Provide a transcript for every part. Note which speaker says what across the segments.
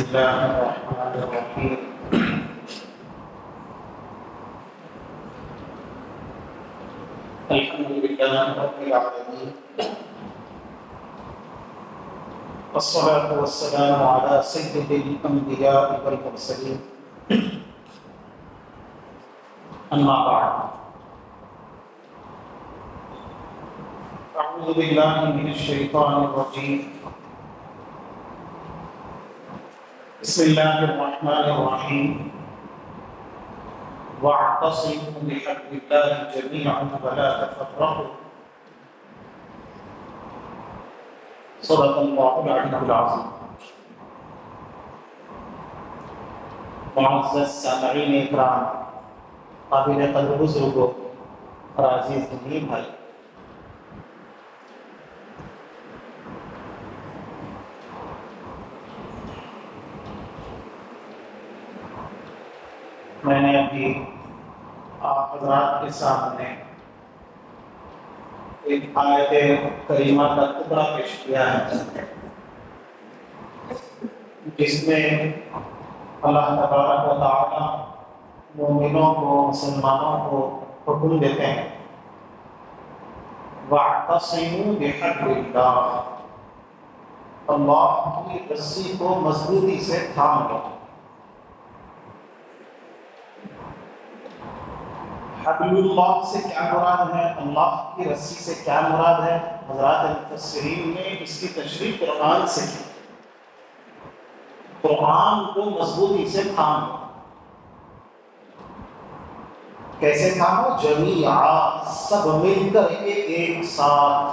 Speaker 1: الله الرحمن الرحيم الحمد لله رب العالمين والصلاة والسلام على سيد الأنبياء والمرسلين أما بعد أعوذ بالله من الشيطان الرجيم بسم الله الرحمن الرحيم واعتصموا بحبل الله جميعا ولا تفرقوا صدق الله العلي العظيم. معزز سامعین اکرام، قابل قدر بزرگوں اور عزیز دینی بھائی، میں نے ابھی آپ حضرات کے سامنے ایک آیت کریمہ کا ٹکڑا پیش کیا ہے جس میں اللہ تبارک و تعالی مومنوں کو، مسلمانوں کو حکم دیتے ہیں وَاعْتَصِمُوا بِحَبْلِ اللَّهِ، اللہ کی رسی کو مضبوطی سے تھام لو۔ حبل اللہ سے کیا مراد ہے، اللہ کی رسی سے کیا مراد ہے؟ حضرات مفسرین نے اس کی تشریح قرآن سے کی۔ قرآن کو مضبوطی سے تھامو۔ کیسے تھامو؟ جمیعا، سب مل کر کے ایک ساتھ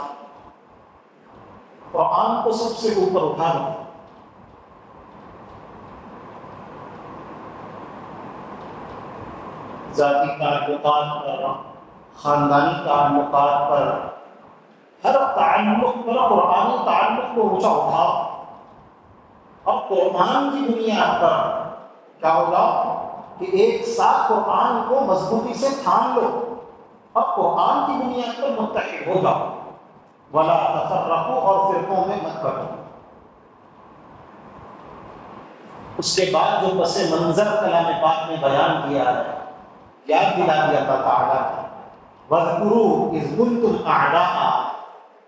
Speaker 1: قرآن کو سب سے اوپر اٹھا لو۔ ذاتی تعلقات پر، خاندانی تعلقات پر، ہر تعلق پر قرآنی تعلق کو اونچا اٹھاؤ۔ اب قرآن کی بنیاد پر کیا ہوگا کہ ایک ساتھ قرآن کو مضبوطی سے تھام لو۔ اب قرآن کی بنیاد پر متحد ہوگا، ولا تفرقوا، اور فرقوں میں مت بٹو۔ اس کے بعد جو پس منظر کلام پاک میں بیان کیا ہے، یاد دلا دیا اللہ تعالیٰ نے، وَاذْكُرُوا إِذْ كُنْتُمْ أَعْدَاءً،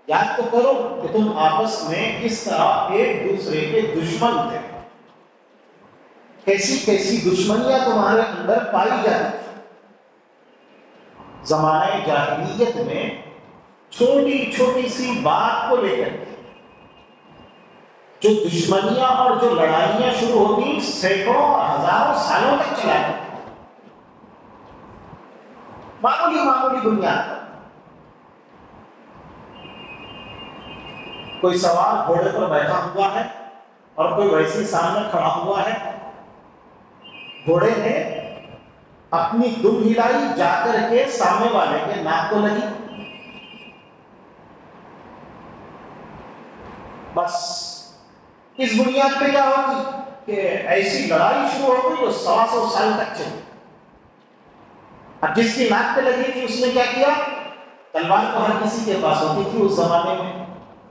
Speaker 1: یاد تو کرو کہ تم آپس میں کس طرح ایک دوسرے کے دشمن تھے، کیسی کیسی دشمنیاں تمہارے اندر پائی جاتی تھی۔ زمانہ جاہلیت میں چھوٹی چھوٹی سی بات کو لے کر جو دشمنیاں اور جو لڑائیاں شروع ہوتی سینکڑوں اور ہزاروں سالوں تک چلا جاتی، معمولی بنیاد پر۔ کوئی سوار گھوڑے پر بیٹھا ہوا ہے اور کوئی ویسے سامنے کھڑا ہوا ہے، گھوڑے نے اپنی دم ہلائی، جا کر کے سامنے والے کے ناک کو لگی، بس اس بنیاد پہ کیا ہوگی کہ ایسی لڑائی شروع ہو گئی جو 100 سال تک چلی۔ اب جس کی ناک پہ لگی تھی اس نے کیا کیا؟ تلوار تو ہر کسی کے پاس ہوتی تھی اس زمانے میں،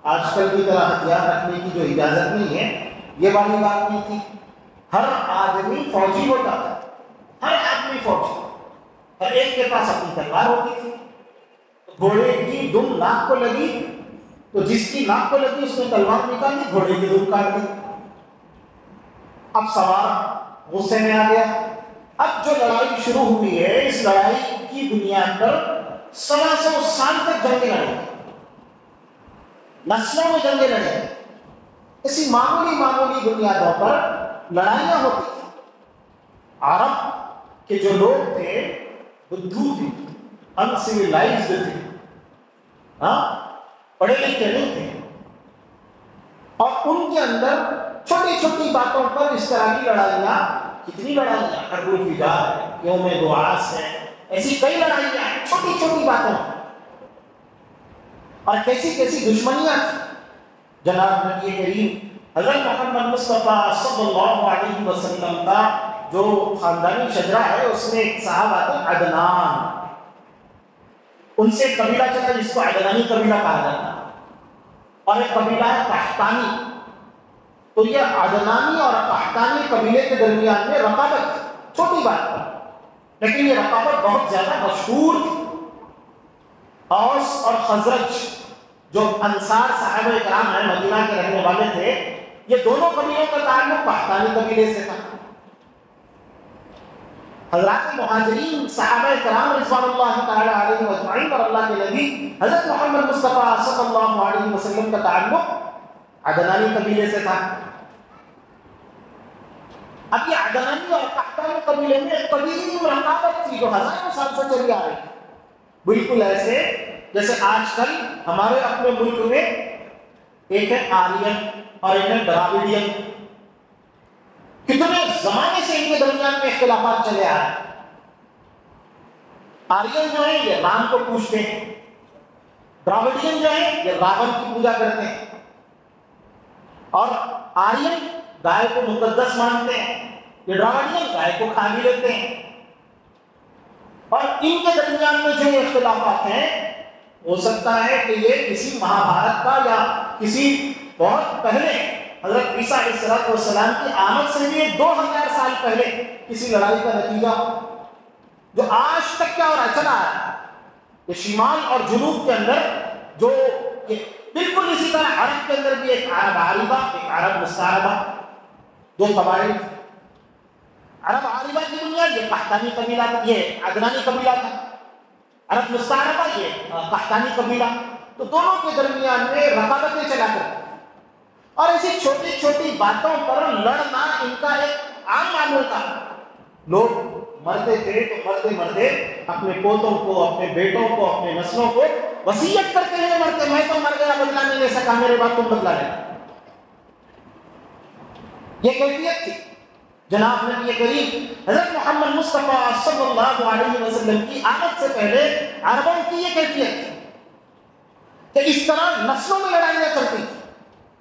Speaker 1: آج کل کی طرح ہتھیار رکھنے کی جو اجازت نہیں ہے، یہ والی بات نہیں تھی۔ ہر آدمی فوجی ہوتا تھا، ہر آدمی فوجی، ہر ایک کے پاس اپنی تلوار ہوتی تھی۔ گھوڑے کی دم ناک کو لگی تو جس کی ناک کو لگی اس نے تلوار نکالی، گھوڑے کی دم کاٹ دی۔ اب سوار غصے میں آ گیا۔ اب جو لڑائی شروع ہوئی ہے، اس لڑائی کی بنیاد پر 100 سال تک جنگیں لڑیں، نسلوں میں جنگیں لڑیں، اسی معمولی بنیادوں پر لڑائیاں ہوتی تھیں۔ عرب کے جو لوگ تھے بدھو تھے، انسیولائزڈ تھے، پڑھے لکھے نہیں تھے، اور ان کے اندر چھوٹی چھوٹی باتوں پر اس طرح کی لڑائیاں، کتنی لڑائیاں، حرب الفجار ہے، یوم دعاس ہے، ایسی کئی لڑائیاں ہیں چھوٹی چھوٹی باتوں، اور کیسی کیسی دشمنیاں تھیں۔ جناب نبی کریم حضرت محمد مصطفیٰ صلی اللہ علیہ وسلم کا جو خاندانی شجرہ ہے، اس میں ایک صاحب آتے ہیں عدنان، ان سے قبیلہ چلا جس کو عدنانی قبیلہ کہا جاتا ہے، اور ایک قبیلہ ہے قحطانی۔ تو یہ عدنانی اور قحطانی قبیلے کے درمیان میں رقابت چھوٹی بات ہے، لیکن یہ رقابت بہت زیادہ مشہور تھی۔ اوس اور خزرج جو انصار صحابہ کرام ہیں، مدینہ کے رہنے والے تھے، یہ دونوں قبیلوں کا تعلق قحطانی قبیلے سے تھا۔ حضرات مہاجرین صحابہ کرام رضوان اللہ تعالی علیہ اجمعین اور اللہ کے نبی حضرت محمد مصطفیٰ صلی اللہ علیہ وسلم کا تعلق عدنانی قبیلے سے تھا۔ اب یہ عدنانی اور قحطانی قبیلے میں ایک قدیم رقابت تھی جو ہزاروں سال سے چلی آ رہی تھی، بالکل ایسے جیسے آج کل ہمارے اپنے ملک میں ایک ہے آرین اور ایک ہے ڈراویڈین، کتنے زمانے سے ان کے درمیان میں اختلافات چلے آ رہے ہیں۔ آرین جو ہے یہ رام کو پوجتے ہیں، ڈراویڈین جو ہے یہ راون کی پوجا کرتے ہیں، اور آرین گائے کو مقدس مانتے ہیں، یہ ڈراویڈین گائے کو کھا بھی لیتے ہیں۔ اور ان کے درمیان میں جو اختلافات ہیں، ہو سکتا ہے کہ یہ کسی مہابھارت کا یا کسی بہت پہلے حضرت عیسیٰ علیہ السلام کی آمد سے بھی 2000 سال پہلے کسی لڑائی کا نتیجہ جو آج تک کیا اور چلا ہے۔ یہ شمال اور جنوب کے اندر جو بالکل اسی طرح عرب کے اندر بھی ایک عرب عاربہ ایک عرب مستعربہ، دو قبائل، عرب عاربہ کی بنیاد یہ قحطانی قبیلہ تھا، یہ عدنانی قبیلہ تھا، عرب مستعربہ یہ قحطانی قبیلہ، تو دونوں کے درمیان میں رقابتیں چلا کرتی اور ایسی چھوٹی چھوٹی باتوں پر لڑنا ان کا ایک عام معمول تھا۔ لوگ مرتے تھے تو مرتے مرتے اپنے پوتوں کو، اپنے بیٹوں کو، اپنے نسلوں کو وصیت کرتے ہیں مرتے، میں تو مر گیا بدلہ نہیں لے سکا، میرے بعد تم بدلہ لینا۔ یہ کیفیت تھی جناب نبی کریم حضرت محمد مصطفیٰ صلی اللہ علیہ وسلم کی آمد سے پہلے عربوں کی یہ کیفیت تھی کہ اس طرح نسلوں میں لڑائیاں چلتی تھی،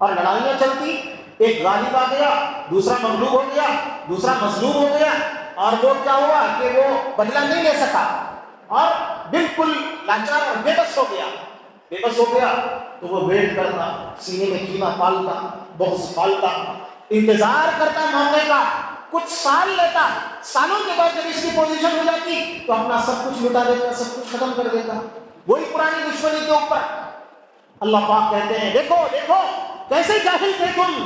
Speaker 1: اور لڑائیاں چلتی، ایک غالب آ گیا، دوسرا مغلوب ہو گیا، دوسرا مظلوم ہو گیا، اور وہ کیا ہوا کہ وہ بدلہ نہیں لے سکا اور بالکل لاچار اور بے بس ہو گیا۔ بے بس ہو گیا تو وہ ویٹ کرتا، سینے میں کینہ پالتا، بغض پالتا، انتظار کرتا موقع کا، کچھ سال لیتا، سالوں کے بعد جب اس کی پوزیشن ہو جاتی تو اپنا سب کچھ لٹا دیتا، سب کچھ ختم کر دیتا، وہی پرانی دشمنی کے اوپر۔ اللہ پاک کہتے ہیں دیکھو دیکھو کیسے جاہل تھے تم،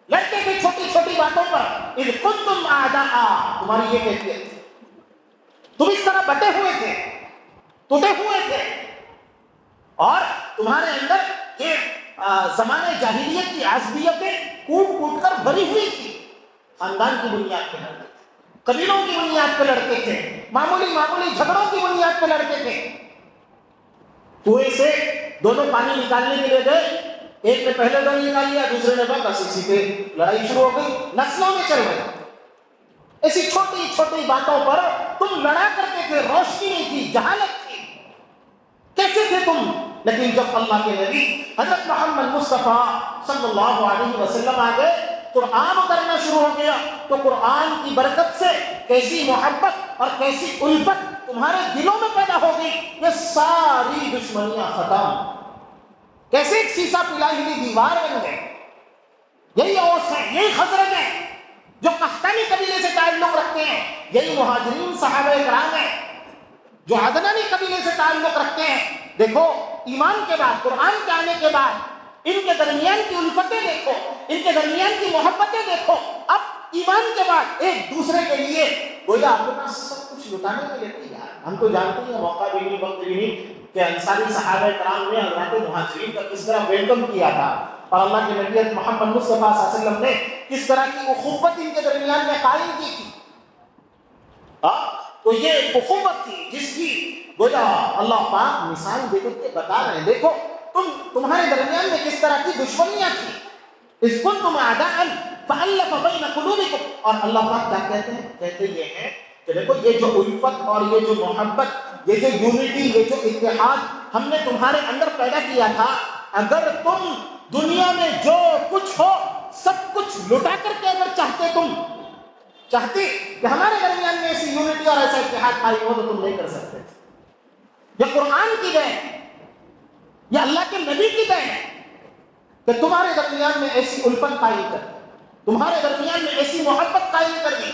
Speaker 1: لڑتے تھے چھوٹی چھوٹی باتوں پر، اذ کنتم اعداء، تمہاری یہ کیفیت تھی، تم اس طرح بٹے ہوئے تھے، ٹوٹے ہوئے تھے، اور تمہارے اندر یہ زمانے جاہلیت کی عصبیتیں کوٹ کوٹ کر بھری ہوئی تھی، خاندان کی بنیاد پہ لڑتے تھے، قبیلوں کی بنیاد پہ لڑتے تھے، معمولی معمولی جھگڑوں کی بنیاد پہ لڑتے تھے۔ کنویں سے دونوں پانی نکالنے کے لیے گئے، ایک نے پہلے دم نکال لیا، دوسرے نے بس اسی پہ لڑائی شروع ہو گئی، نسلوں میں چل رہی۔ ایسی چھوٹی چھوٹی باتوں پر تم لڑا کرتے تھے، روشنی نہیں تھی، جہالت تھی، کیسے تھے تم؟ لیکن جب اللہ کے نبی حضرت محمد مصطفیٰ صلی اللہ علیہ وسلم آ گئے، قرآن اترنا شروع ہو گیا، تو قرآن کی برکت سے کیسی محبت اور کیسی الفت تمہارے دلوں میں پیدا ہو گئی، یہ ساری دشمنیاں ختم، کیسے ایک سیسا پلائی ہوئی دیوار بن گئے۔ یہی اوس ہیں، یہی خزرج ہیں جو قحطانی قبیلے سے تعلق رکھتے ہیں، یہی مہاجرین صحابہ کرام ہیں جو عدنانی قبیلے سے تعلق رکھتے ہیں۔ دیکھو ایمان کے بعد، قرآن کے آنے کے بعد ان کے درمیان کی الفتیں دیکھو، ان کے درمیان کی محبتیں دیکھو، اب ایمان کے بعد ایک دوسرے کے لیے گویا اپنے پاس سب کچھ لٹانے کے لیے تیار۔ ہم تو جانتے ہیں موقع بھی نہیں، وقت بھی نہیں کہ انصاری صحابہ کرام نے حضرات مہاجرین کا کس طرح ویلکم کیا تھا، اور اللہ کے نبی محمد مصطفیٰ صلی اللہ علیہ وسلم نے کس طرح کی اخوت ان کے درمیان میں قائم کی تھی۔ تو یہ ایک اخوت تھی جس کی گویا اللہ پاک مثال دے کے بتا رہے ہیں، دیکھو تمہارے درمیان میں کس طرح کی دشمنیاں تھیں، اذ کنتم اعداء فالف بین قلوبکم، اور اللہ پاک کیا کہتے ہیں؟ کہتے یہ ہیں کہ دیکھو یہ جو الفت اور یہ جو محبت، یہ جو یونٹی، یہ جو اتحاد ہم نے تمہارے اندر پیدا کیا تھا، اگر تم دنیا میں جو کچھ ہو سب کچھ لٹا کر کے اگر چاہتے کہ ہمارے درمیان میں ایسی یونٹی اور ایسا اتحاد قائم ہو تو تم نہیں کر سکتے تھے۔ یہ قرآن کی دین، یہ اللہ کے نبی کی دین ہے، کہ تمہارے درمیان میں ایسی الفت قائم کر دی، تمہارے درمیان میں ایسی محبت قائم کر دی.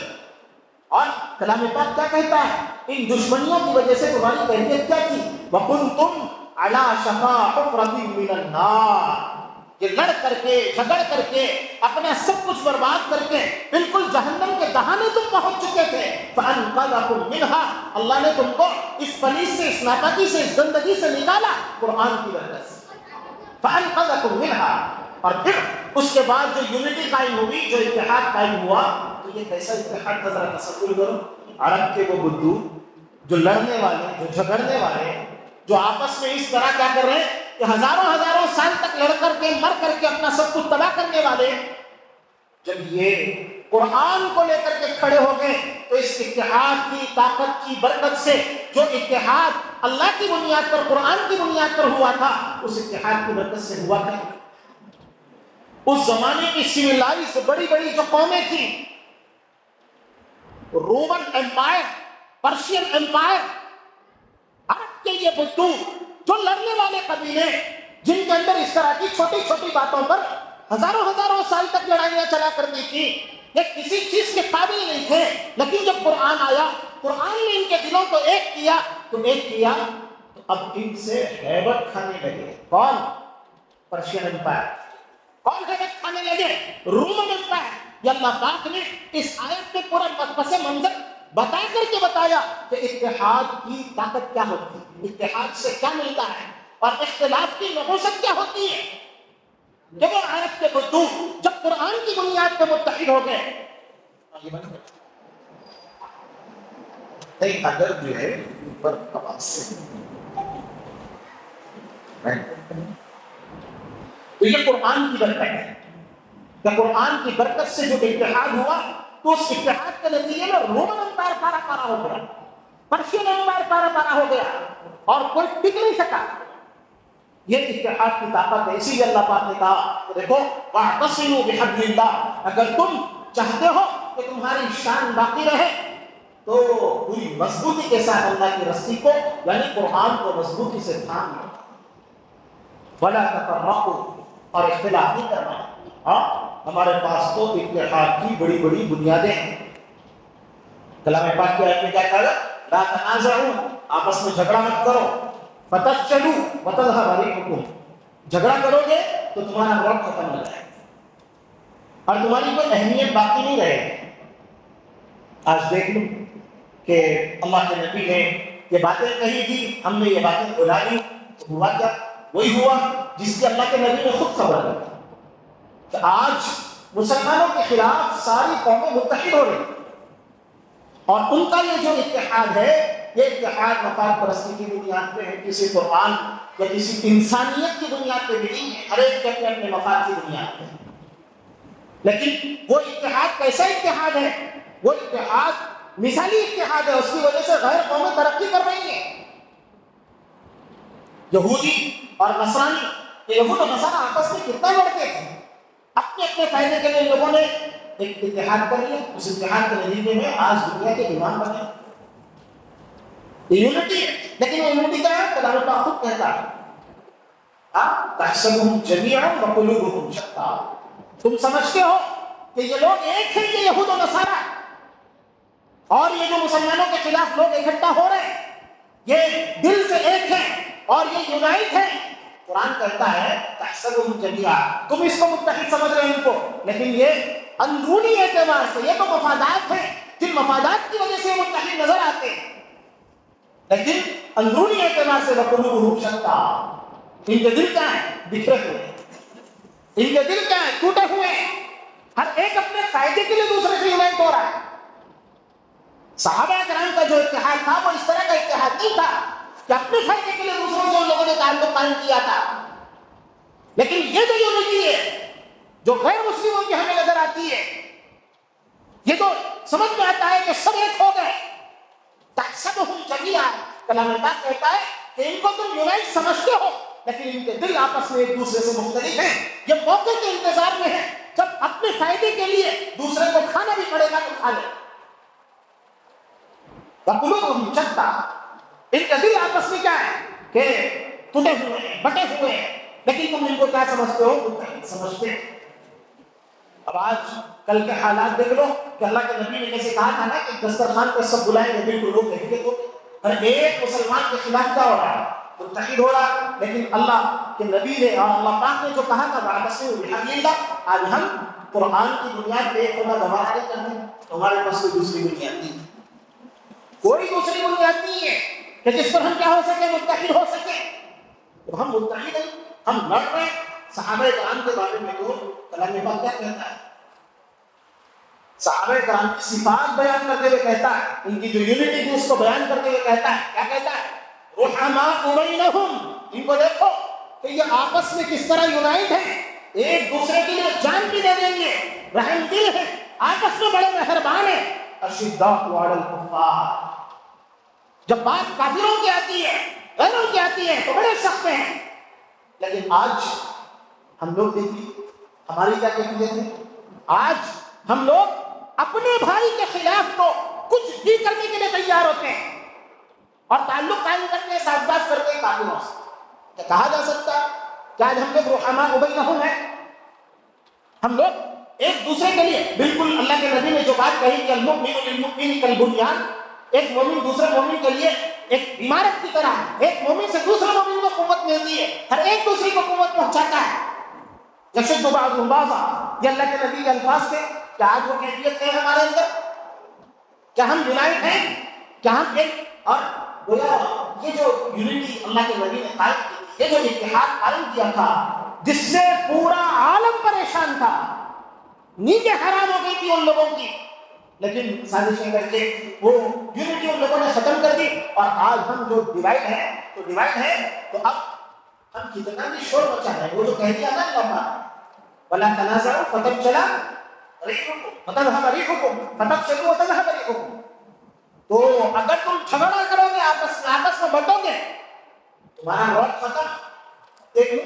Speaker 1: اور کلام پاک کیا کہتا ہے؟ ان دشمنیوں کی وجہ سے تمہاری کیفیت کیا تھی؟ وَكُنْتُمْ عَلَى شَفَا حُفْرَةٍ مِّنَ النَّارِ، کہ لڑ کر کے جھگڑ کر کے اپنا سب کچھ برباد کر کے بالکل جہنم کے دہانے تم پہنچ چکے تھے. فَأَنْقَذَكُم مِّنْهَا، اللہ نے تم کو اس پلیس سے، اس ناپاکی سے، اس گندگی سے نکالا قرآن کی برکت سے. فَأَنْقَذَكُم مِّنْهَا. اور پھر اس کے بعد جو یونٹی قائم ہوئی، جو اتحاد قائم ہوا، تو یہ کیسا اتحاد کا ذرا تصور کرو. عرب کے وہ بدو جو لڑنے والے، جو جھگڑنے والے، جو آپس میں اس طرح کیا کر رہے ہیں کہ ہزاروں سال تک لڑ کر کے مر کر کے اپنا سب کچھ تباہ کرنے والے، جب یہ قرآن کو لے کر کے کھڑے ہو گئے تو اس اتحاد کی طاقت کی برکت سے جو اتحاد اللہ کی بنیاد پر، قرآن کی بنیاد پر ہوا تھا، اس اتحاد کی برکت سے ہوا تھا. اس زمانے کی سویلائزڈ بڑی بڑی جو قومیں تھیں، رومن امپائر، پرشین امپائر، عرب کے یہ بدو جو لڑنے والے قبیلے، جن کے اندر اس طرح کی چھوٹی چھوٹی باتوں پر ہزاروں سال تک لڑائیاں چلا کرتی تھی، یہ کسی چیز کے قابل نہیں تھے. لیکن جب قرآن آیا، قرآن نے ان کے دلوں کو ایک کیا تو اب ان سے ہیبت کھانے لگے. کون؟ Persian empire. کون ہیبت کھانے لگے؟ Roman empire. یہ اللہ پاک نے اس آیت میں پورا پس منظر بتا کر کے بتایا کہ اتحاد کی طاقت کیا ہوتی ہے، اتحاد سے کیا ملتا ہے، اور اختلاف کی نحوست کیا ہوتی ہے. جب وہ عرب کے بدو جب قرآن کی بنیاد پہ متحد ہو گئے، اگر جو ہے اوپر آواز سے تو یہ قرآن کی برکت ہے کہ قرآن کی برکت سے جو اتحاد ہوا تو اس اتحاد کے نتیجے میں رومن امپائر پارا پارا ہو گیا، پرشین امپائر پارا پارا ہو گیا، اور کوئی ٹک نہیں سکا. یہ اتحاد کی طاقت ہے. اسی لیے اللہ پاک نے کہا کہ دیکھو وَاعْتَصِمُوا بِحَبْلِ اللَّهِ، اگر تم چاہتے ہو کہ تمہاری شان باقی رہے تو پوری مضبوطی کے ساتھ اللہ کی رسی کو، یعنی قرآن کو مضبوطی سے تھام لو. وَلَا تَفَرَّقُوا، اور اختلاف نہیں کرنا. ہاں ہمارے پاس تو اتحاد کی بڑی بڑی بنیادیں ہیں. کلام پاک کی آیت میں کیا کہا؟ لا تنازعوا، آپس میں جھگڑا مت کرو. فتفشلوا وتذهب ريحكم، جھگڑا کرو گے تو تمہارا وقت ختم ہو جائے گا اور تمہاری کوئی اہمیت باقی نہیں رہے گی. آج دیکھ لو کہ اللہ کے نبی نے یہ باتیں کہی تھی، ہم نے یہ باتیں بلا لی، تو ہوا کیا؟ وہی ہوا جس کی اللہ کے نبی نے خود خبر دی کہ آج مسلمانوں کے خلاف ساری قومیں متحد ہو رہی، اور ان کا یہ جو اتحاد ہے، یہ اتحاد مفاد پرستی کی بنیاد پہ ہے، کسی قرآن یا کسی انسانیت کی بنیاد پہ بھی نہیں ہے، ہر ایک کے اپنے اپنے مفاد کی بنیاد پہ. لیکن وہ اتحاد کیسا اتحاد ہے؟ وہ اتحاد مثالی اتحاد ہے. اس کی وجہ سے غیر قومیں ترقی کر رہی ہیں. یہودی اور نصرانی، یہود و نصارہ آپس میں کتنا لڑتے تھے، اپنے اپنے فائدے کے لیے لوگوں نے ایک اتحاد کر لیا. اس اتحاد کے نتیجے میں آج دنیا کے امام بنے. یونٹی ہے، لیکن وہ یونٹی کا ہے کلام پاک خود کہتا ہے تحسبهم جميعا وقلوبهم شتى، تم سمجھتے ہو کہ یہ لوگ ایک ہیں، یہ یہود و نصارہ، اور یہ جو مسلمانوں کے خلاف لوگ اکٹھا ہو رہے ہیں یہ دل سے ایک ہیں اور یہ یونائٹ ہیں. قرآن کہتا ہے تحسبهم جميعا، تم اس کو متحد سمجھ رہے ہیں ان کو، لیکن یہ اندرونی اعتبار سے یہ تو مفادات ہیں، جن مفادات کی وجہ سے متحد نظر آتے ہیں، لیکن اندرونی اعتبار سے وقلوبهم شتى، ان کے دل کیا ہے؟ بکھرے ہوئے. ان کے دل کیا ہے؟ ٹوٹے ہوئے. ہر ایک اپنے فائدے کے لیے دوسرے سے یونائٹ ہو رہا ہے. صحابہ کرام کا جو اتحاد تھا وہ اس طرح کا اتحاد نہیں تھا کہ اپنے فائدے کے لیے دوسروں سے ان لوگوں نے تعلق قائم کیا تھا. لیکن یہ جو یونٹی ہے جو غیر مسلموں کی ہمیں نظر آتی ہے، یہ تو سمجھ میں آتا ہے کہ سب ایک ہو گئے. تحسبهم جميعا، کلام پاک کہتا ہے کہ ان کو تم یونائٹ سمجھتے ہو، لیکن ان کے دل آپس میں ایک دوسرے سے مختلف ہیں. یہ موقع کے انتظار میں ہے جب اپنے فائدے کے لیے دوسرے کو کھانا بھی پڑے گا تو کھا لے. وقلوبهم شتى، ان کے دل آپس میں کیا ہے کہ ٹوٹے ہوئے ہیں، بٹے ہوئے ہیں. لیکن تم ان کو کیا سمجھتے ہو؟ متحد سمجھتے ہیں۔ اب آج کل کے حالات دیکھ لو کہ اللہ کے نبی نے جیسے کہا تھا نا کہ دسترخوان پہ سب بلائیں گے، بالکل لوگ کہیں گے تو ہر ایک مسلمان کے خلاف کیا ہو رہا ہے؟ متحد ہو رہا ہے۔ لیکن اللہ کے نبی نے اور اللہ پاک نے جو کہا تھا وَاعْتَصِمُوا بِحَبْلِ اللَّهِ، آج ہم قرآن کی بنیاد پہ ایک ہونا گوارا نہیں کرتے ہیں۔ ہمارے پاس کوئی دوسری بنیاد نہیں ہے، کوئی دوسری بنیاد نہیں ہے کہ جس پر ہم کیا ہو سکے؟ متحد ہو سکے۔ تو ہم متحد ہیں، ہم لڑ رہے ہیں۔ صحابہ کرام کے بارے میں تو کلام پاک کیا کہتا ہے؟ صحابہ کرام کی صفات بیان کرتے ہوئے کہتا ہے، ان کی جو یونٹی تھی اس کو بیان کرتے ہوئے کہتا ہے، کیا کہتا ہے؟ رحماء بینہم، ان کو دیکھو کہ یہ آپس میں کس طرح یونائٹ ہیں، ایک دوسرے کے لیے جان بھی دے دیں گے، رحم دل ہے، آپس میں بڑے مہربان ہیں۔ اشداء علی الکفار، جب بات کافروں کی آتی ہے، غیروں کی آتی ہے تو بڑے سخت ہیں۔ لیکن آج ہم لوگ دیکھیے ہماری کیا کیفیت ہے؟ آج ہم لوگ اپنے بھائی کے خلاف تو کچھ بھی کرنے کے لیے تیار ہوتے ہیں اور تعلق قائم کرتے ہیں، ساز باز کرتے ہیں کافروں سے۔ کیا کہا جا سکتا ہے کہ آج ہم لوگ رحماء بینہم ہیں؟ ہم لوگ ایک دوسرے کے لیے، بالکل اللہ کے نبی نے جو بات کہی کہ المؤمن للمؤمن کالبنیان، ایک مومن دوسرے مومن کے لیے ایک عمارت کی طرح ہے۔ ایک مومن سے دوسرے مومن کو قوت ملتی ہے، ہر ایک دوسرے کو قوت پہنچاتا ہے۔ یشد بعضهم بعضا، یہ اللہ کے نبی کے الفاظ تھے۔ کیا آج وہ کیفیت ہے ہمارے اندر؟ کیا ہم یونائٹ ہیں؟ کیا ہم ایک؟ اور گویا یہ جو یونٹی اللہ کے نبی نے قائم کی، یہ جو اتحاد قائم کیا تھا جس سے پورا عالم پریشان تھا، نیندیں حرام ہو گئی تھی ان لوگوں کی، لیکن سازشیں کر کے وہ یونٹی ان لوگوں نے ختم کر دی۔ اور آج ہم جو ڈیوائڈ ہے تو اب ہم کتنا بھی شور مچا رہے ہیں۔ وہ جو کہہ دیا نا اللہ پاک وَلَا تَنَازَعُوا فَتَفْشَلَ رِيحُكُمْ وَتَذْهَبَ رِيحُكُمْ فَتَفْشَلُوا وَتَذْهَبَ رِيحُكُمْ، تو اگر تم جھگڑا کرو گے، آپس میں بٹو گے، تمہارا روٹ ختم۔ دیکھو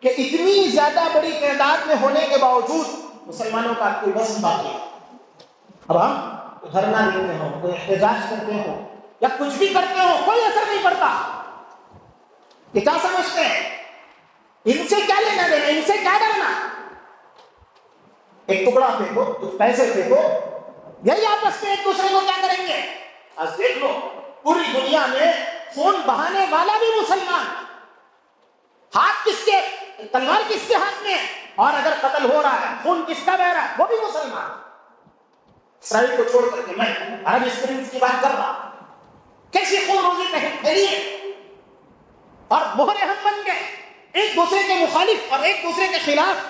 Speaker 1: کہ اتنی زیادہ بڑی تعداد میں ہونے کے باوجود مسلمانوں کا کوئی وزن باقی ہے۔ اب ہم دھرنا دیتے ہوں، کوئی احتجاج کرتے ہوں یا کچھ بھی کرتے ہوں، کوئی اثر نہیں پڑتا۔ یہ کیا سمجھتے ہیں؟ ان سے کیا لینا دینا، ان سے کیا ڈرنا؟ ایک ٹکڑا پھینکو، کچھ پیسے پھینکو، یہی آپس میں ایک دوسرے کو کیا کریں گے؟ آج دیکھ لو پوری دنیا میں خون بہانے والا بھی مسلمان، ہاتھ کس کے، تلوار کس کے ہاتھ میں، اور اگر قتل ہو رہا ہے خون کس کا بہ رہا ہے، وہ بھی مسلمان۔ اسرائیل کو چھوڑ کر کے میں عرب اسپرنگز کی بات کر رہا ہوں، کیسی خون روزی پھیلی ہے، اور مہرے ہم بن گئے ایک دوسرے کے مخالف اور ایک دوسرے کے خلاف۔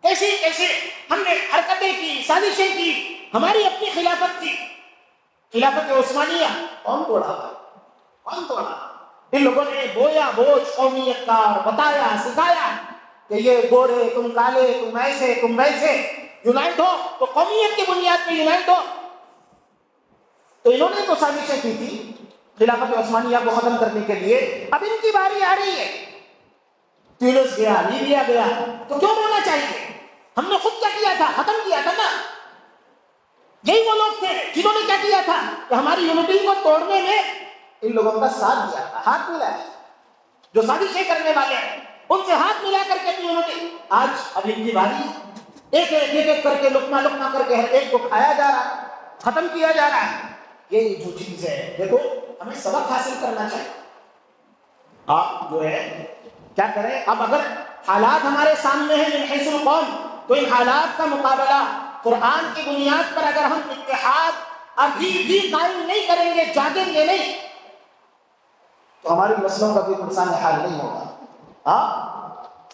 Speaker 1: کیسے ہم نے حرکتیں کی، سازشیں کی، ہماری اپنی خلافت تھی، خلافت عثمانیہ، کون توڑا؟ ان لوگوں نے بویا بوجھ قومیت کا اور بتایا سکھایا کہ یہ گورے، تم کالے، تم ایسے، تم ویسے، یونائٹ ہو تو قومیت کی بنیاد پہ یونائٹ ہو۔ تو انہوں نے تو سازشیں کی تھی خلافت عثمانیہ کو ختم کرنے کے لیے۔ اب ان کی باری آ رہی ہے، تیونس گیا، لیبیا گیا، تو کیوں رونا چاہیے؟ ہم نے خود کیا کیا تھا؟ ختم کیا تھا نا۔ یہی وہ لوگ تھے جنہوں نے کیا کیا تھا کہ ہماری یونٹی کو توڑنے میں ان لوگوں کا ساتھ دیا تھا، ہاتھ ملایا، جو سازشیں کرنے والے ہیں ان سے ہاتھ ملا کر کے یونٹی۔ آج اب ان کی باری، ایک کر کے لقمہ کر کے ہر ایک کو کھایا جا رہا ہے، ختم کیا جا رہا ہے۔ یہ جو چیز ہے دیکھو ہمیں سبق حاصل کرنا چاہیے۔ آپ جو ہے کیا کریں، اب اگر حالات ہمارے سامنے ہیں من حیث القوم، تو ان حالات کا مقابلہ قرآن کی بنیاد پر اگر ہم اتحاد ابھی بھی قائم نہیں کریں گے، جاگیں گے نہیں، تو ہماری مسئلوں کا کوئی نقصان حال نہیں ہوگا۔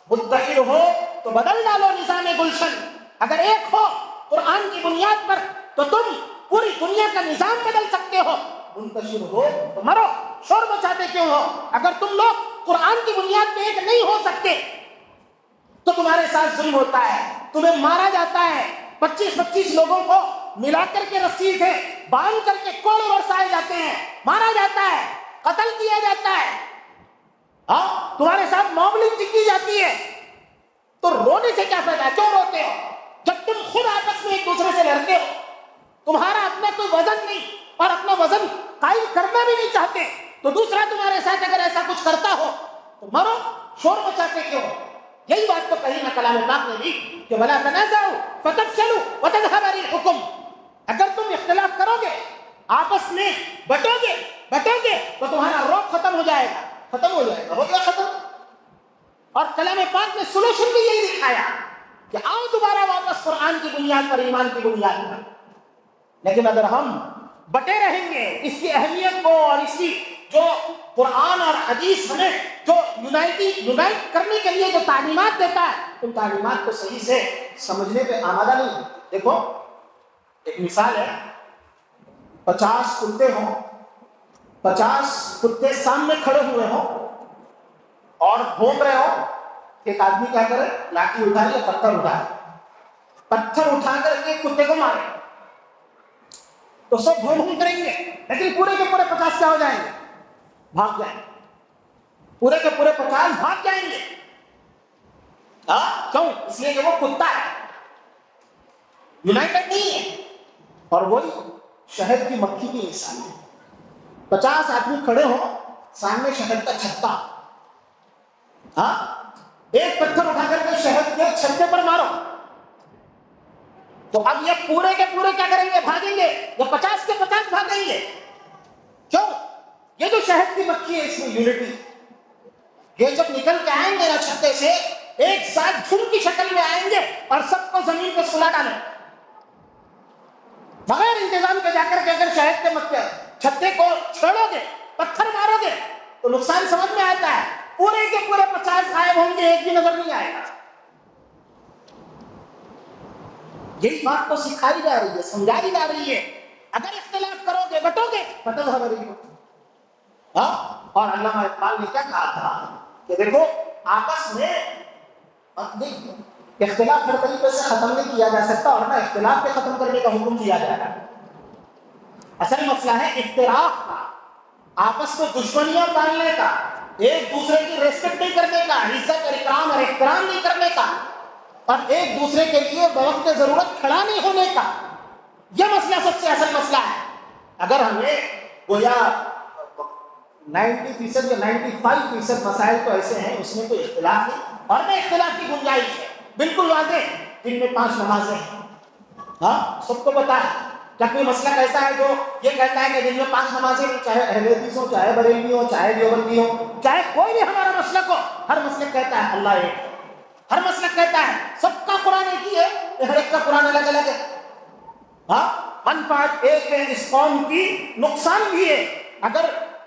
Speaker 1: متحد ہو تو بدل ڈالو نظام گلشن، اگر ایک ہو قرآن کی بنیاد پر تو تم پوری دنیا کا نظام بدل سکتے ہو۔ منتشر ہو تو مرو، شور مچاتے کیوں ہو؟ اگر تم لوگ قرآن کی بنیاد پہ ایک نہیں ہو سکتے تو تمہارے ساتھ ظلم ہوتا ہے، تمہیں مارا جاتا ہے، 25 لوگوں کو ملا کر کے رسی سے باندھ کر کے کوڑے برسائے جاتے ہیں، مارا جاتا ہے، قتل کیا جاتا ہے، تمہارے ساتھ موبلنگ کی جاتی ہے، تو رونے سے کیا فائدہ؟ کیوں روتے ہو؟ جب تم خود آپس میں ایک دوسرے سے لڑتے ہو، تمہارا اپنا کوئی وزن نہیں اور اپنا وزن قائم کرنا بھی نہیں چاہتے، تو دوسرا تمہارے ساتھ اگر ایسا کچھ کرتا ہو تو مرو، شور مچاتے کیوں؟ یہی بات تو کہی نہ کلام پاک نے بھی کہ ولا تنازعوا فتفشلوا وتذهب ريحكم، اگر تم اختلاف کرو گے، آپس میں بٹو گے تو تمہارا روب ختم ہو جائے گا، ہو گیا ختم۔ اور کلام پاک نے سولوشن بھی یہی دکھایا کہ آؤ دوبارہ واپس قرآن کی بنیاد پر، ایمان کی بنیاد پر۔ لیکن اگر ہم بٹے رہیں گے، اس کی اہمیت کو اور اس کی جو قرآن اور حدیث ہمیں جو یونائٹ کرنے کے لیے جو تعلیمات دیتا ہے، ان تعلیمات کو صحیح سے سمجھنے پہ آمادہ نہیں۔ دیکھو ایک مثال ہے، 50 کتے ہوں، 50 کتے سامنے کھڑے ہوئے ہوں اور گھوم رہے ہوں، ایک آدمی کیا کرے، لاٹھی اٹھائے یا پتھر اٹھا کر کے کتے کو مارے تو سب گھوم کریں گے، لیکن پورے کے پورے 50 کیا ہو جائیں گے؟ بھاگ جائیں گے، پورے کے پورے 50 بھاگ جائیں گے۔ کیوں؟ اس لیے کہ وہ کتا ہے، یونائٹڈ نہیں ہے۔ اور وہی شہد کی مکھی کی مثال ہے، 50 آدمی کھڑے ہوں، سامنے شہد کا چھتا، ایک پتھر اٹھا کر کے شہد کے چھتے پر مارو تو اب یہ پورے کے پورے کیا کریں گے؟ بھاگیں گے، یا 50 کے 50 بھاگیں گے۔ کیوں؟ یہ جو شہد کی مکھی ہے، اس میں یونٹی، یہ جب نکل کے آئیں گے نا چھتے سے، ایک ساتھ جھنڈ کی شکل میں آئیں گے اور سب کو زمین پہ سلا ڈالیں بغیر انتظام کے۔ جا کر کے اگر شہد کے مکھی چھتے کو چھوڑو گے، پتھر مارو گے تو نقصان سمجھ میں آتا ہے، پورے کے پورے 50 غائب ہوں گے، ایک بھی نظر نہیں آئے گا۔ یہی بات تو سکھائی جا رہی ہے، سمجھائی جا رہی ہے، اگر اختلاف کرو گے، بٹو گے، فتذهب ريحكم۔ اور علامہ اقبال نے کیا کہا تھا کہ دیکھو آپس میں اختلاف ہر طریقے سے ختم نہیں کیا جا سکتا، اور نہ اختلاف کے ختم کرنے کا حکم دیا جا رہا ہے۔ اصل مسئلہ ہے اختلاف کا، آپس میں دشمنیاں پالنے کا، ایک دوسرے کی ریسپیکٹ نہیں کرنے کا، عزت اور اکرام اور احترام نہیں کرنے کا، اور ایک دوسرے کے لیے بوقت ضرورت کھڑا نہیں ہونے کا۔ یہ مسئلہ سب سے اصل مسئلہ ہے۔ اگر ہمیں گویا 90% یا 95% مسائل تو ایسے ہیں اس میں کوئی اختلاف نہیں، اور میں اختلاف کی گنجائش ہے، بالکل واضح، دن میں 5 نمازیں ہیں، سب کو پتا ہے۔ کیا کوئی مسئلہ ایسا ہے جو یہ کہتا ہے کہ دن میں 5 نمازیں، چاہے اہل حدیث ہو، چاہے بریلوی ہو، چاہے دیوبندی ہو، چاہے کوئی بھی ہمارا مسلک ہو، ہر مسلک کہتا ہے اللہ ایک ہے، ہر مسلک کہتا ہے سب کا قرآن ایک ہی ہے، ہر ایک کا قرآن الگ الگ ہے۔ منفعت ایک ہے اس قوم کی، نقصان بھی ہے۔ اگر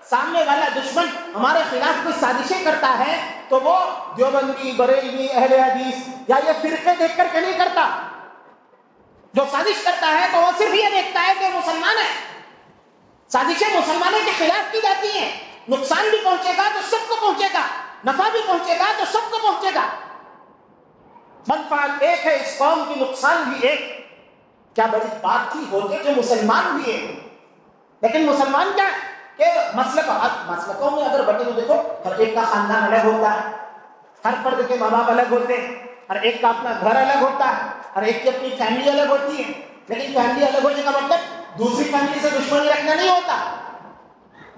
Speaker 1: سامنے والا دشمن ہمارے خلاف کوئی سازشیں کرتا ہے تو وہ دیوبندی، بریلوی، اہل حدیث یا یہ فرقے دیکھ کر کے نہیں کرتا، جو سازش کرتا ہے تو وہ صرف یہ دیکھتا ہے کہ مسلمان ہے۔ سازشیں مسلمانوں کے خلاف کی جاتی ہیں، نقصان بھی پہنچے گا تو سب کو پہنچے گا، نفع بھی پہنچے گا تو سب کو پہنچے گا۔ منفعت ایک ہے اس قوم کی، نقصان بھی ایک۔ کیا بڑی بات تھی ہوتے جو مسلمان بھی ہے، لیکن مسلمان کیا کہ مسلکوں میں اگر بٹے تو دیکھو ہر ایک کا خاندان الگ ہوتا ہے، ہر فرد کے ماں باپ الگ ہوتے ہیں، ہر ایک کا اپنا گھر الگ ہوتا ہے، ہر ایک کی اپنی فیملی الگ ہوتی ہے، لیکن فیملی الگ ہونے کا مطلب دوسری فیملی سے دشمنی رکھنا نہیں ہوتا۔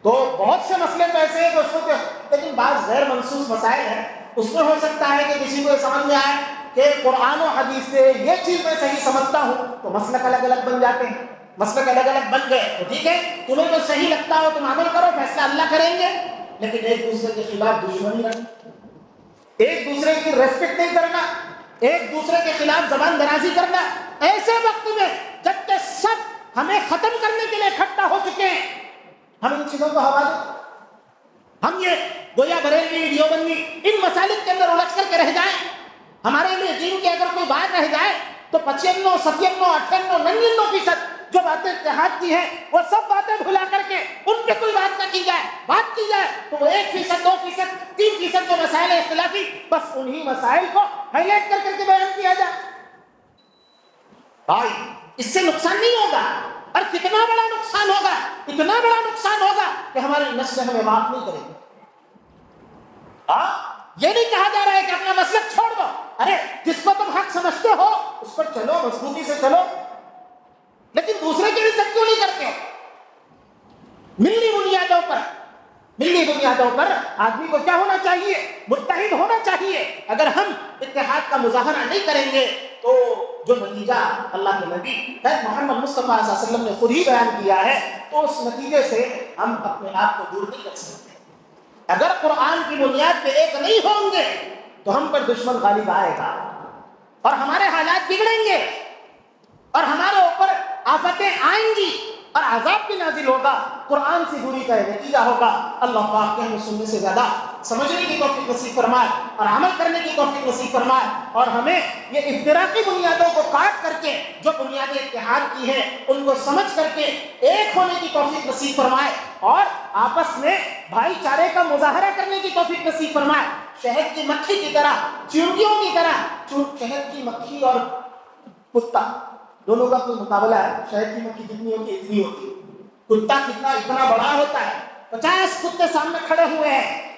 Speaker 1: تو بہت سے مسئلے تو ایسے ہیں کہ اس کو، لیکن بعض غیر منصوص مسائل ہیں، اس میں ہو سکتا ہے کہ کسی کو سمجھ میں آئے کہ قرآن و حدیث سے یہ چیز میں صحیح سمجھتا ہوں، تو مسلک الگ الگ بن جاتے ہیں، مسلک الگ الگ بن گئے تو ٹھیک ہے، تمہیں تو صحیح لگتا ہو تم عمل کرو، فیصلہ اللہ کریں گے، لیکن ایک دوسرے کے خلاف دشمنی رکھنا، ایک دوسرے کی ریسپیکٹ نہیں کرنا، ایک دوسرے کے خلاف زبان درازی کرنا، ایسے وقت میں جب کہ سب ہمیں ختم کرنے کے لیے اکٹھا ہو چکے ہیں، ہم ان چیزوں کو ہوا دیں، ہم یہ گویا بریلوی، دیوبندی ان مسالک کے اندر الجھ کر کے رہ جائیں، ہمارے لیے دین کی اگر کوئی بات رہ جائے تو 95، 97، 98، 99% جو باتیں اتحاد کی ہیں وہ سب باتیں بھلا کر کے ان پہ کوئی بات نہ کی جائے، بات کی جائے تو وہ 1%، 2%، 3% جو مسائل اختلافی، بس انہی مسائل کو ہائی لائٹ کر کر کے بیان کیا جائے۔ بھائی اس سے نقصان نہیں ہوگا، اور کتنا بڑا نقصان ہوگا، اتنا بڑا نقصان ہوگا کہ ہماری نسل ہمیں معاف نہیں کرے گی۔ یہ نہیں کہا جا رہا ہے کہ اپنا مسلک چھوڑ دو، ارے جس کو تم حق سمجھتے ہو اس پر چلو، مضبوطی سے چلو، لیکن دوسرے کی عزت کیوں نہیں کرتے ہو؟ ملی بنیادوں پر، ملی بنیادوں پر آدمی کو کیا ہونا چاہیے؟ متحد ہونا چاہیے۔ اگر ہم اتحاد کا مظاہرہ نہیں کریں گے تو جو نتیجہ اللہ کے نبی محمد مصطفیٰ صلی اللہ علیہ وسلم نے خود ہی بیان کیا ہے، تو اس نتیجے سے ہم اپنے آپ کو دور نہیں رکھ سکتے۔ اگر قرآن کی بنیاد پہ ایک نہیں ہوں گے تو ہم پر دشمن غالب آئے گا اور ہمارے حالات بگڑیں گے اور ہمارے اوپر آفتیں آئیں گی اور عذاب بھی نازل ہوگا۔ قرآن سے دوری کا نتیجہ ہوگا۔ اللہ پاک کے ہمیں سننے سے زیادہ سمجھنے کی توفیق نصیب فرمائے اور عمل کرنے کی توفیق نصیب فرمائے، اور ہمیں یہ افتراقی بنیادوں کو کاٹ کر کے جو بنیادیں اتحاد کی ہیں ان کو سمجھ کر کے ایک ہونے کی توفیق نصیب فرمائے اور آپس میں بھائی چارے کا مظاہرہ کرنے کی توفیق نصیب فرمائے۔ شہد کی مکھی کی طرح، چیونٹیوں کی طرح، شہد کی مکھی اور کتا دونوں کا کوئی مقابلہ ہے؟ شہد کی مکھی جتنی ہوتی ہے اتنی ہوتی ہے، کتا اتنا بڑا ہوتا ہے، 50 کتے سامنے کھڑے ہوئے ہیں،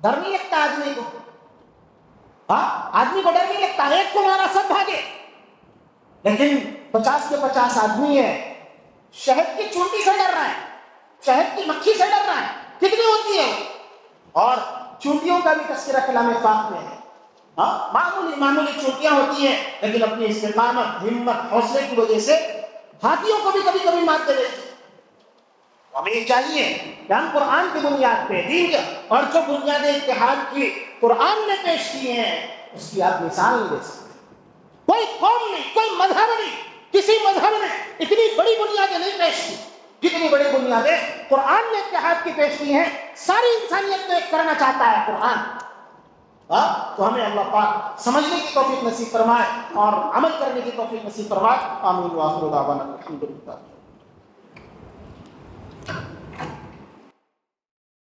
Speaker 1: ڈر نہیں لگتا آدمی کو؟ آدمی کو ڈر نہیں لگتا، ایک کو مارا سب بھاگے، لیکن 50 کے 50 آدمی ہے، شہد کی چونٹی سے ڈر رہا ہے، شہد کی مکھی سے ڈر رہا ہے، کتنی ہوتی ہے؟ اور چونٹیوں کا بھی تذکرہ کلام پاک میں ہے۔ معمولی چونٹیاں ہوتی ہیں لیکن اپنی استقامت، ہمت، حوصلے کی وجہ سے ہاتھیوں کو بھی کبھی کبھی مارتے رہتے ہیں۔ ہمیں یہ چاہیے کہ ہم قرآن کی بنیاد پہ دین اور جو بنیادیں اتحاد کی قرآن نے پیش کی ہیں اس کی آپ مثال نہیں دے سکتے۔ کوئی قوم نہیں، کوئی مذہب نہیں، کسی مذہب نے اتنی بڑی بنیادیں نہیں پیش کی جتنی بڑی بنیادیں قرآن نے اتحاد کی پیش کی ہیں۔ ساری انسانیت کو ایک کرنا چاہتا ہے قرآن۔ تو ہمیں اللہ پاک سمجھنے کی توفیق نصیب فرمائے اور عمل کرنے کی توفیق نصیب فرمائے۔ آمین وآخر دعوانا الحمدللہ۔